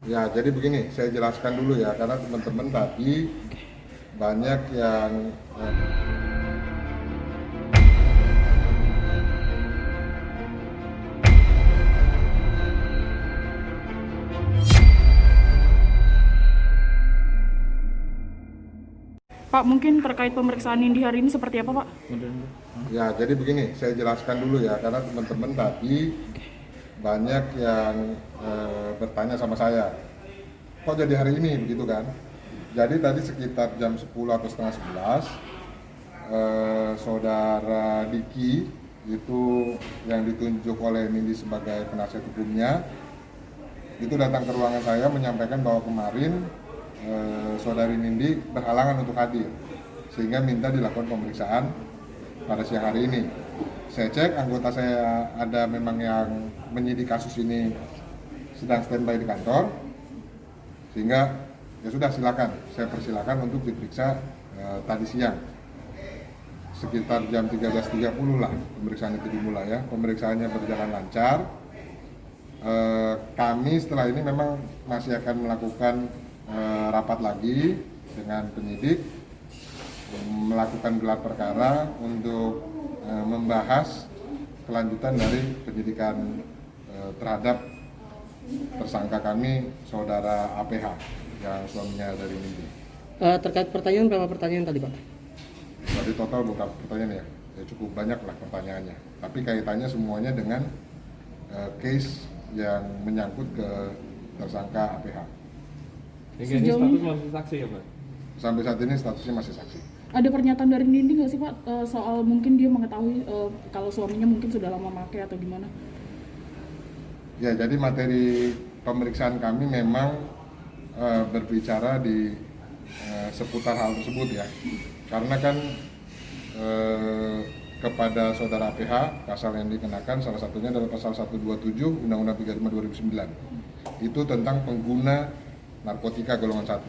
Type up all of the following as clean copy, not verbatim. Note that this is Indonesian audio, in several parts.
Ya, jadi begini, saya jelaskan dulu ya, karena teman-teman tadi banyak yang Pak, mungkin terkait pemeriksaan Nindi hari ini seperti apa, Pak? ya, jadi begini, saya jelaskan dulu ya, karena teman-teman tadi banyak yang bertanya sama saya, kok jadi hari ini begitu kan? Jadi tadi sekitar jam 10 atau setengah 11, saudara Diki itu yang ditunjuk oleh Nindi sebagai penasihat hukumnya itu datang ke ruangan saya menyampaikan bahwa kemarin saudari Nindi berhalangan untuk hadir sehingga minta dilakukan pemeriksaan pada siang hari ini. Saya cek anggota saya ada memang yang menyidik kasus ini sedang standby di kantor, sehingga ya sudah silakan, saya persilakan untuk diperiksa tadi siang sekitar jam 13.30 lah pemeriksaan itu dimulai ya. Pemeriksaannya berjalan lancar. Kami setelah ini memang masih akan melakukan rapat lagi dengan penyidik, melakukan gelar perkara untuk membahas kelanjutan dari penyidikan terhadap tersangka kami, saudara APH yang suaminya dari Nindi. Terkait pertanyaan, berapa pertanyaan tadi, Pak? Tadi total beberapa pertanyaan ya cukup banyak lah pertanyaannya. Tapi kaitannya semuanya dengan case yang menyangkut ke tersangka APH. Hingga ini status masih saksi ya, Pak? Sampai saat ini statusnya masih saksi. Ada pernyataan dari Nindi nggak sih, Pak, soal mungkin dia mengetahui kalau suaminya mungkin sudah lama pakai atau gimana? Ya, jadi materi pemeriksaan kami memang berbicara di seputar hal tersebut ya. Karena kan kepada saudara APH pasal yang dikenakan salah satunya adalah pasal 127 Undang-Undang 35 2009. Itu tentang pengguna narkotika golongan 1.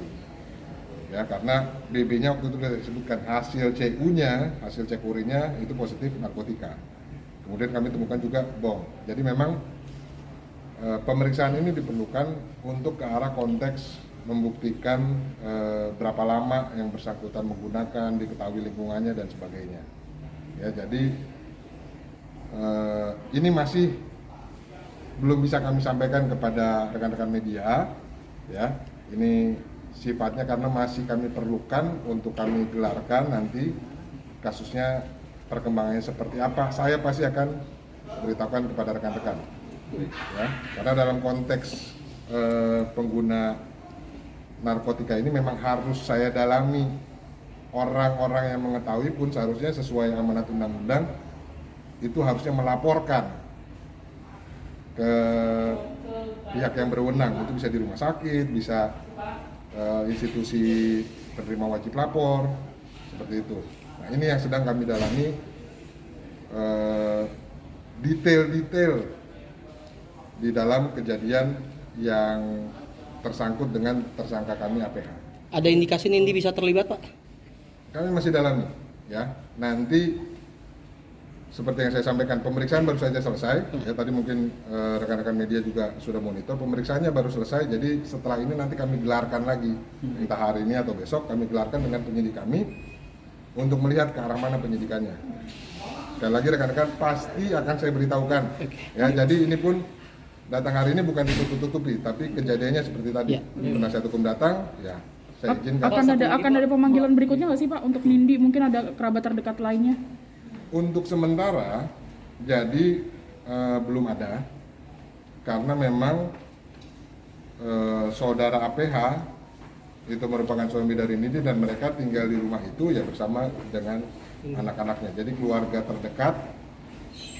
Ya, karena BB-nya waktu itu sudah disebutkan hasil CU-nya, hasil cek urinnya itu positif narkotika. Kemudian kami temukan juga bom. Jadi memang pemeriksaan ini diperlukan untuk ke arah konteks membuktikan berapa lama yang bersangkutan menggunakan, diketahui lingkungannya dan sebagainya. Ya, jadi ini masih belum bisa kami sampaikan kepada rekan-rekan media. Ya, ini sifatnya karena masih kami perlukan untuk kami gelarkan nanti kasusnya perkembangannya seperti apa. Saya pasti akan beritahukan kepada rekan-rekan. Ya, karena dalam konteks pengguna narkotika ini memang harus saya dalami. Orang-orang yang mengetahui pun seharusnya sesuai amanat undang-undang itu harusnya melaporkan ke pihak yang berwenang. Itu bisa di rumah sakit, bisa institusi penerima wajib lapor, seperti itu. Nah, ini yang sedang kami dalami detail-detail di dalam kejadian yang tersangkut dengan tersangka kami APH. Ada indikasi Nindi bisa terlibat, Pak? Kami masih dalami, ya. Nanti seperti yang saya sampaikan, pemeriksaan baru saja selesai. Ya, tadi mungkin rekan-rekan media juga sudah monitor. Pemeriksaannya baru selesai, jadi setelah ini nanti kami gelarkan lagi, entah hari ini atau besok kami gelarkan dengan penyidik kami untuk melihat ke arah mana penyidikannya. Sekali lagi rekan-rekan pasti akan saya beritahukan. Ya, jadi ini pun datang hari ini bukan ditutup-tutupi, tapi kejadiannya seperti tadi. Penasihat hukum datang, ya saya izinkan. Akan ada pemanggilan berikutnya nggak sih, Pak, untuk Nindi? Mungkin ada kerabat terdekat lainnya? Untuk sementara, jadi belum ada, karena memang saudara APH itu merupakan suami dari Nindi dan mereka tinggal di rumah itu ya bersama dengan anak-anaknya. Jadi keluarga terdekat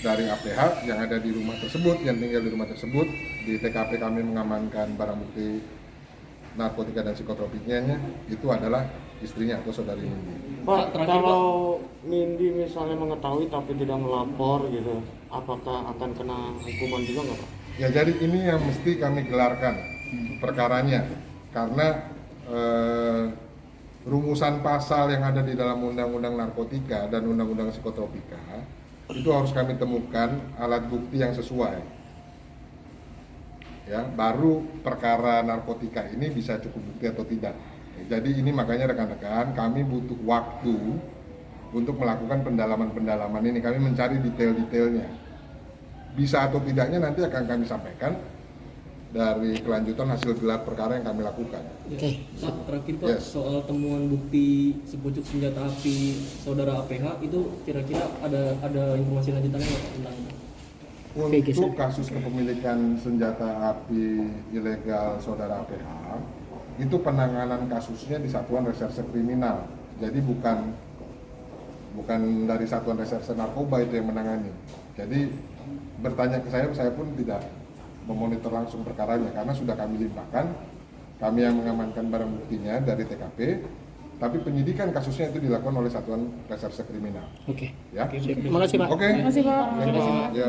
dari APH yang ada di rumah tersebut, yang tinggal di rumah tersebut, di TKP kami mengamankan barang bukti narkotika dan psikotropiknya itu adalah istrinya atau saudari Nindi. Pak, kalau Nindi misalnya mengetahui tapi tidak melapor gitu, apakah akan kena hukuman juga nggak, Pak? Ya, jadi ini yang mesti kami gelarkan perkaranya, karena rumusan pasal yang ada di dalam Undang-Undang Narkotika dan Undang-Undang Psikotropika itu harus kami temukan alat bukti yang sesuai. ya baru perkara narkotika ini bisa cukup bukti atau tidak. Jadi ini makanya rekan-rekan kami butuh waktu untuk melakukan pendalaman ini, kami mencari detail-detailnya. Bisa atau tidaknya nanti akan kami sampaikan dari kelanjutan hasil gelar perkara yang kami lakukan. Oke. Pak, terakhir Pak, Yes. soal temuan bukti sepucuk senjata api saudara APH itu kira-kira ada informasi lanjutannya nggak Pak tentang Untuk kasus kepemilikan senjata api ilegal saudara APH, itu penanganan kasusnya di Satuan Reserse Kriminal. Jadi bukan dari Satuan Reserse Narkoba itu yang menangani. Jadi bertanya ke saya pun tidak memonitor langsung perkaranya karena sudah kami limpahkan. Kami yang mengamankan barang buktinya dari TKP, tapi penyidikan kasusnya itu dilakukan oleh Satuan Reserse Kriminal. Oke. Ya. Terima kasih Pak. Oke. Terima kasih Pak. Ya, Pak. Ya.